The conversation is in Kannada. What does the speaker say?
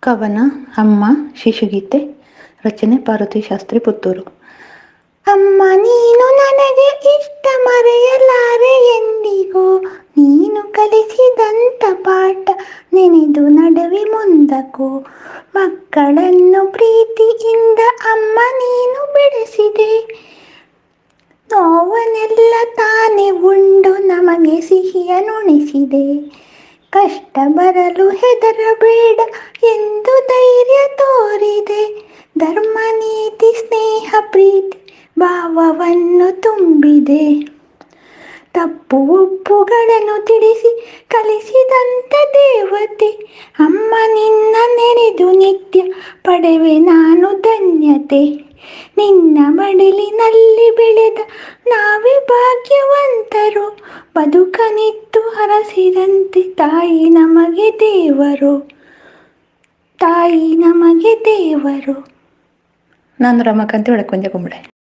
ಕವನ ಅಮ್ಮ ಶಿಶುಗೀತೆ. ರಚನೆ ಪಾರ್ವತಿ ಶಾಸ್ತ್ರಿ, ಪುತ್ತೂರು. ಅಮ್ಮ ನೀನು ನನಗೆ ಇಷ್ಟ, ಮರೆಯಲಾರೆ ಎಂದಿಗೂ. ನೀನು ಕಲಿಸಿದಂತ ಪಾಠ ನೆನೆದು ನಡುವೆ ಮುಂದಕ್ಕೂ. ಮಕ್ಕಳನ್ನು ಪ್ರೀತಿಯಿಂದ ಅಮ್ಮ ನೀನು ಬೆಳೆಸಿದೆ. ನೋವನ್ನೆಲ್ಲ ತಾನೇ ಉಂಡು ನಮಗೆ ಸಿಹಿಯನುಣಿಸಿದೆ. ಕಷ್ಟ ಬರಲು ಹೆದರಬೇಡ ಎಂದು ಧೈರ್ಯ ತೋರಿದೆ. ಧರ್ಮ ನೀತಿ ಸ್ನೇಹ ಪ್ರೀತಿ ಭಾವವನ್ನು ತುಂಬಿದೆ. ತಪ್ಪು ಒಪ್ಪುಗಳನ್ನು ತಿಳಿಸಿ ಕಲಿಸಿದಂತ ದೇವತೆ. ಅಮ್ಮ ನಿನ್ನ ನೆನೆದು ನಿತ್ಯ ಪಡೆವೆ ನಾನು ಧನ್ಯತೆ. ನಿನ್ನ ಮಡಿಲಿನಲ್ಲಿ ಬೆಳೆದ ನಾವೇ ಭಾಗ್ಯವಂತರು. ಬದುಕನಿತ್ತು ಹರಸಿದಂತೆ ತಾಯಿ ನಮಗೆ ದೇವರು. ತಾಯಿ ನಮಗೆ ದೇವರು. ನಾನು ರಮಾಕಾಂತ್ ಒಳಕೊಂಜ ಕುಂಬಳೆ.